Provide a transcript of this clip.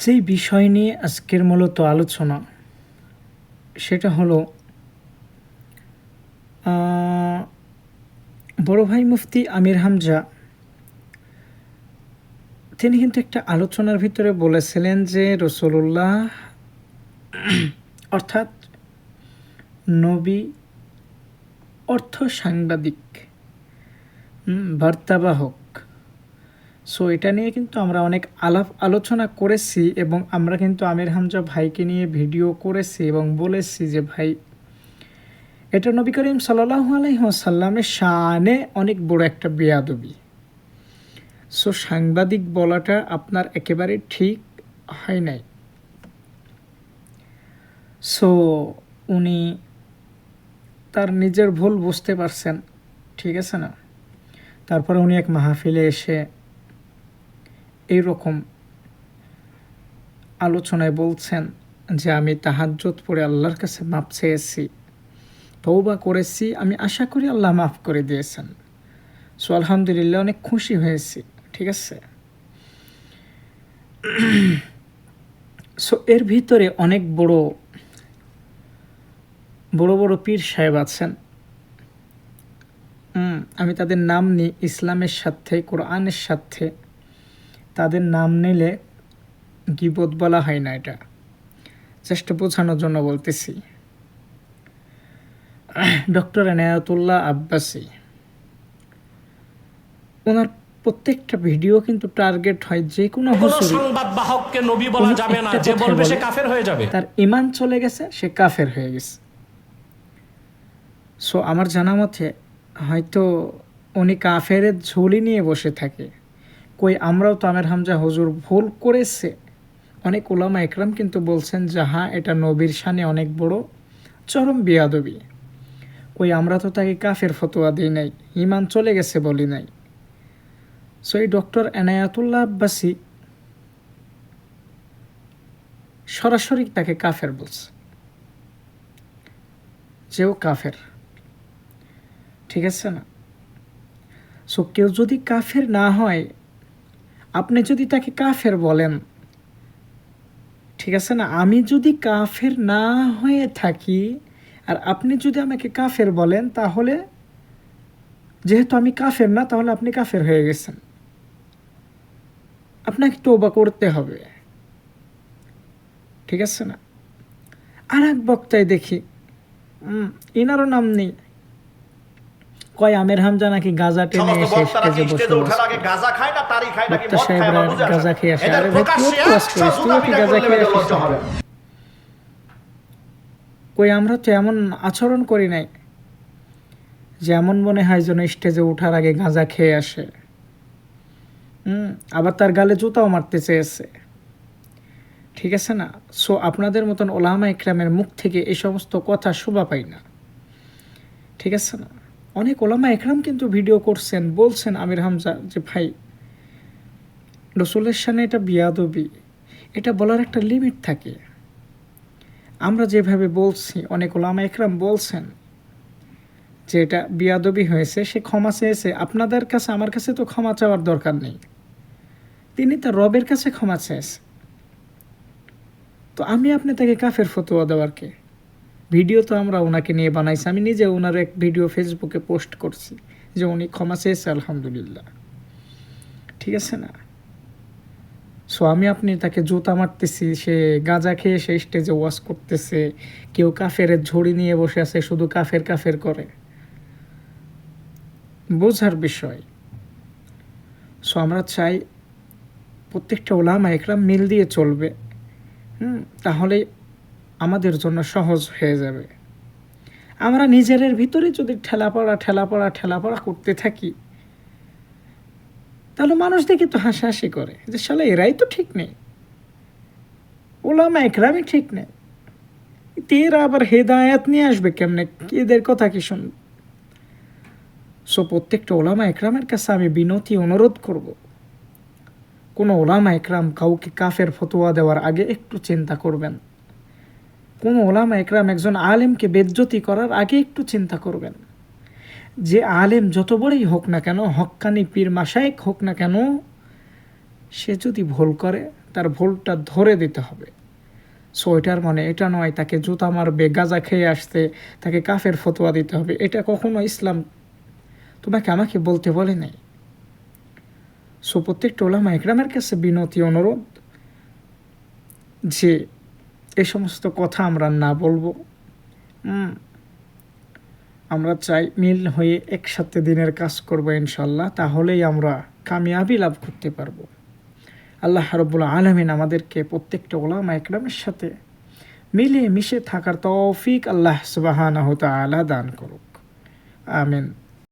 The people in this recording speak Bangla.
যেই বিষয় নিয়ে আজকের মূলত আলোচনা সেটা হলো বড় ভাই মুফতি আমির হামজা তিনি কিন্তু একটা আলোচনার ভিতরে বলেছিলেন যে রাসূলুল্লাহ অর্থাৎ নবী অর্থ সাংবাদিক, বার্তাবাহক। সো এটা নিয়ে কিন্তু আমরা অনেক আলোচনা করেছি এবং আমরা কিন্তু আমির হামজা ভাইকে নিয়ে ভিডিও করেছি এবং বলেছি যে ভাই এটা নবী করিম সাল্লাল্লাহু আলাইহি ওয়াসাল্লামের শানে অনেক বড় একটা বেয়াদবি। সো সাংবাদিক বলাটা আপনার একেবারে ঠিক হয় নাই। সো উনি তার নিজের ভুল বুঝতে পারছেন, ঠিক আছে না? তারপরে উনি এক মাহফিলে এসে এইরকম আলোচনায় বলছেন যে আমি তাহাজ্জুদ পড়ে আল্লাহর কাছে মাপ চেয়েছি, তওবা করেছি, আমি আশা করি আল্লাহ মাফ করে দিয়েছেন। সো আলহামদুলিল্লাহ, অনেক খুশি হয়েছি, ঠিক আছে। সো এর ভিতরে অনেক বড় বড় পীর সাহেব আছেন, আমি তাদের নাম নিই। ইসলামের সাথে কোরআনের সাথে তাদের নাম নিলে গীবত বলা হয় না, এটা জাস্ট বোঝানোর জন্য বলতেছি। ডক্টর এনায়েতুল্লাহ আব্বাসী, ওনার প্রত্যেকটা ভিডিও কিন্তু টার্গেট হয় যে কোনো সংবাদ বাহককে নবী বলা যাবে না, যে বলবে সে কাফের হয়ে যাবে, তার ঈমান চলে গেছে, সে কাফের হয়ে গেছে। সো আমার জানা মতে হয়তো উনি কাফেরের ঝুলি নিয়ে বসে থাকে। কই আমরাও তো আমির হামজা হুজুর ভুল করেছে, অনেক উলামা একরাম কিন্তু বলছেন যাহা এটা নবীর শানে অনেক বড় চরম বেয়াদবি। কই আমরা তো তাকে কাফের ফতোয়া দিই নাই, ঈমান চলে গেছে বলি নাই। সো এই ডক্টর এনায়েতুল্লাহ আব্বাসী সরাসরি তাকে কাফের বলছে, যেও কাফের, ঠিক আছে না? সো কেউ যদি কাফের না হয়, আপনি যদি তাকে কাফের বলেন, ঠিক আছে না, আমি যদি কাফের না হয়ে থাকি আর আপনি যদি আমাকে কাফের বলেন, তাহলে যেহেতু আমি কাফের না, তাহলে আপনি কাফের হয়ে গেছেন, আপনাকে তওবা করতে হবে, ঠিক আছে না? আর এক বক্তায় দেখি ইনারও নাম নেই, কয় আমির হামজা নাকি গাঁজা টেনে এসে স্টেজে বসে বক্তা সাহেবরা গাঁজা খেয়ে আসে। আরে ভাই, তুইও তো ওয়াজ করিস, তুইও কি গাঁজা খেয়ে আসিস? কই আমরা তো এমন আচরণ করি নাই যেমন মনে হয় যেন স্টেজে ওঠার আগে গাঁজা খেয়ে আসে। আবার তার গালে জুতাও মারতে চেয়েছে, ঠিক আছে না? সো আপনাদের মতন ওলামা ইকরামের মুখ থেকে এই সমস্ত কথা শোভা পাই না, ঠিক আছে না? অনেক ওলামা ইকরাম কিন্তু ভিডিও করছেন, বলছেন আমির হামজা যে ভাই রাসূলের শানে এটা বিয়াদবি, এটা বলার একটা লিমিট থাকে। আমরা যেভাবে বলছি, অনেক ওলামা ইকরাম বলছেন যে এটা বিয়াদবি হয়েছে, সে ক্ষমা চেয়েছে। আপনাদের কাছে, আমার কাছে তো ক্ষমা চাওয়ার দরকার নেই, তিনি তার রবের কাছে ক্ষমা চেয়েছে। তো আমি আপনি তাকে কাফের ফতোয়া দেওয়ার কে? ভিডিও তো আমরা ওনাকে নিয়ে বানাইছি, আমি নিজে ওনার এক ভিডিও ফেসবুকে পোস্ট করছি যে উনি ক্ষমা চেয়েছে, আলহামদুলিল্লাহ, ঠিক আছে না? সো আমি আপনি তাকে জুতা মারতেছি, সে গাঁজা খেয়ে সে স্টেজে ওয়াজ করতেছে, কেউ কাফেরের ঝুড়ি নিয়ে বসে আছে, শুধু কাফের কাফের করে, বোঝার বিষয়। সো আমরা চাই প্রত্যেকটা ওলামা একরাম মিল দিয়ে চলবে, তাহলে আমাদের জন্য সহজ হয়ে যাবে। আমরা নিজেদের ভিতরে যদি ঠেলাপড়া করতে থাকি, তাহলে মানুষ দেখে তো হাসাহাসি করে যে শালা এরাই তো ঠিক নেই, ওলামা একরামই ঠিক নেই, এরা আবার হেদায়াত নিয়ে আসবে কেমনে, এদের কথা কি শুনবে? সো প্রত্যেকটা ওলামা একরামের কাছে আমি বিনতি অনুরোধ করব, কোনো ওলামা একরাম কাউকে কাফের ফতোয়া দেওয়ার আগে একটু চিন্তা করবেন। কোনো ওলামা একরাম একজন আলেমকে বেজ্জতি করার আগে একটু চিন্তা করবেন। যে আলেম যত বড়ই হোক না কেন, হক্কানি পীর মাশায়েখ হোক না কেন, সে যদি ভুল করে তার ভুলটা ধরে দিতে হবে। সো এটার মানে এটা নয় তাকে জুতা মারবে, গাঁজা খেয়ে আসতে তাকে কাফের ফতোয়া দিতে হবে, এটা কখনো ইসলাম তোমাকে আমাকে বলতে বলে নাই। সো প্রত্যেকটা ওলামা ইকরামের কাছে বিনতি অনুরোধ যে এই সমস্ত কথা আমরা না বলবো। আমরা চাই মিল হয়ে একসাথে দিনের কাজ করবো ইনশাল্লাহ, তাহলেই আমরা কামিয়াবি লাভ করতে পারবো। আল্লাহ রাব্বুল আলামিন আমাদেরকে প্রত্যেকটা ওলামা ইকরামের সাথে মিলে মিশে থাকার তৌফিক আল্লাহ সুবহানাহু ওয়া তাআলা দান করুক। আমিন।